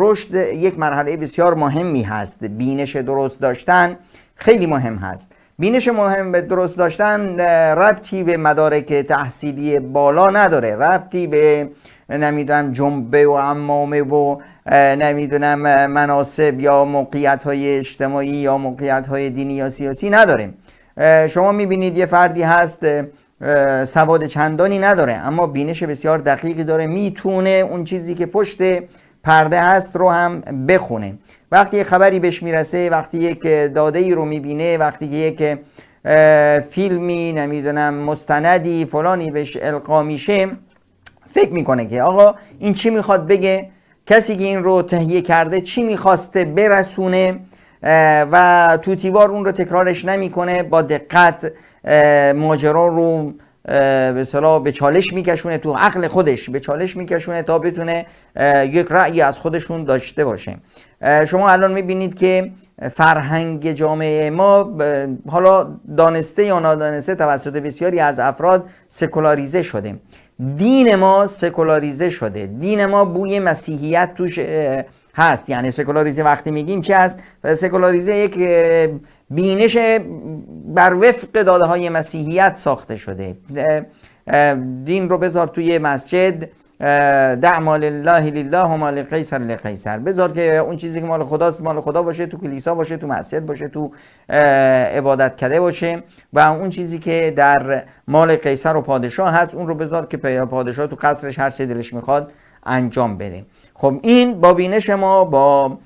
رشد یک مرحله بسیار مهمی هست. بینش درست داشتن خیلی مهم هست. بینش مهم به درست داشتن ربطی به مدارک تحصیلی بالا نداره، ربطی به نمیدونم جنبه و عمامه و نمیدونم مناصب یا موقعیت های اجتماعی یا موقعیت های دینی یا سیاسی نداره. شما میبینید یه فردی هست سواد چندانی نداره اما بینش بسیار دقیقی داره، میتونه اون چیزی که پشت پرده هست رو هم بخونه. وقتی یک خبری بهش میرسه، وقتی یک داده ای رو میبینه، وقتی که یک فیلمی نمیدونم مستندی فلانی بهش القا میشه، فکر میکنه که آقا این چی میخواد بگه، کسی که این رو تهیه کرده چی میخواسته برسونه و توتیوار اون رو تکرارش نمیکنه، با دقت ماجرا رو به اصطلاح به چالش میکشونه، تو عقل خودش به چالش میکشونه تا بتونه یک رأی از خودشون داشته باشه. شما الان میبینید که فرهنگ جامعه ما حالا دانسته یا نادانسته توسط بسیاری از افراد سکولاریزه شده. دین ما سکولاریزه شده، دین ما بوی مسیحیت توش هست. یعنی سکولاریزه وقتی میگیم چی هست؟ سکولاریزه یک بینش بر وفق داده های مسیحیت ساخته شده. دین رو بذار توی مسجد، دع ما لله لله و ما لقیصر لقیصر، بذار که اون چیزی که مال خداست مال خدا باشه، تو کلیسا باشه، تو مسجد باشه، تو عبادتکده باشه، و اون چیزی که در مال قیصر و پادشاه هست اون رو بذار که پادشاه تو قصرش هر چه دلش میخواد انجام بده. خب این با بینش ما، با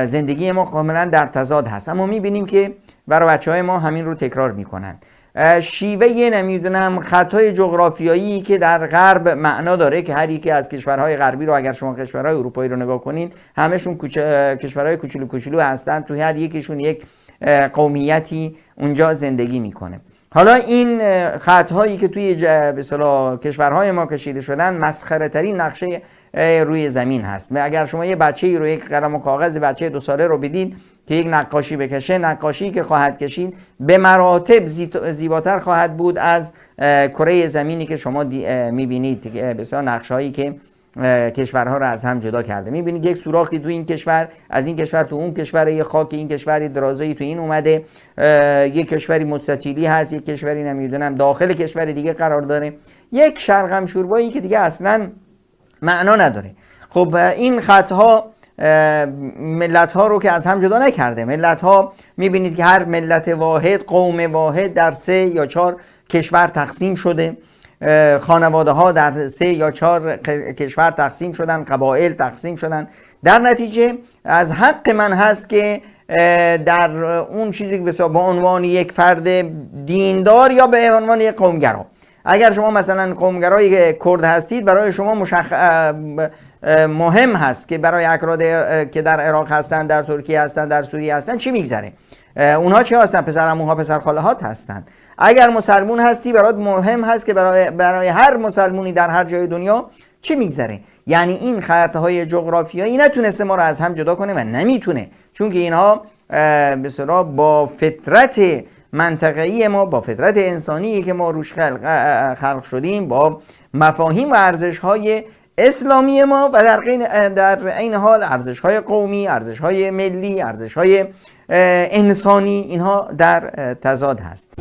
زندگی ما کاملا در تضاد هست. اما میبینیم که برای بچهای ما همین رو تکرار میکنن. شیوه نمیدونم خطای جغرافیایی که در غرب معنا داره که هر یکی از کشورهای غربی رو اگر شما کشورهای اروپایی رو نگاه کنین همشون کشورهای کوچولو کوچولو هستن، تو هر یکیشون یک قومیتی اونجا زندگی میکنه. حالا این خطهایی که توی به اصطلاح کشورهای ما کشیده شدن مسخره ترین نقشه روی زمین هست. اگر شما یه بچه‌ای رو، یک قلم و کاغذ بچه 2 ساله رو بدید که یک نقاشی بکشه، نقاشی که خواهد کشید به مراتب زیباتر خواهد بود از کره زمینی که شما میبینید، بسیار نقشه‌هایی که کشورها رو از هم جدا کرده. میبینید یک سوراخی تو این کشور، از این کشور تو اون کشور، یه خاک این کشوری درازایی تو این اومده، یک کشوری مستطیلی هست، یک کشوری نمیدونم داخل کشور دیگه قرار داره، یک شرقم شوربایی که دیگه اصلا معنا نداره. خب این خطها ملت ها رو که از هم جدا نکرده. ملت ها میبینید که هر ملت واحد، قوم واحد در 3 یا 4 کشور تقسیم شده، خانواده ها در 3 یا 4 کشور تقسیم شدن، قبایل تقسیم شدن. در نتیجه از حق من هست که در اون چیزی که به عنوان یک فرد دیندار یا به عنوان یک قومگرا، اگر شما مثلا قومگرای کرد هستید، برای شما مهم هست که برای افراد که در عراق هستن، در ترکیه هستن، در سوریه هستن چی میگذره، اونها چه هستن؟ پسر عموها، پسر خالهات هستن. اگر مسلمون هستی برات مهم هست که برای هر مسلمونی در هر جای دنیا چی میگذره. یعنی این خطهای جغرافیایی نتونسته ما رو از هم جدا کنه و نمیتونه، چون که اینها به اصطلاح با فطرت منطقه‌ای ما، با فطرت انسانی که ما روش خلق شدیم، با مفاهیم و ارزش‌های اسلامی ما و در عین حال ارزش‌های قومی، ارزش‌های ملی، ارزش‌های انسانی، اینها در تضاد هست.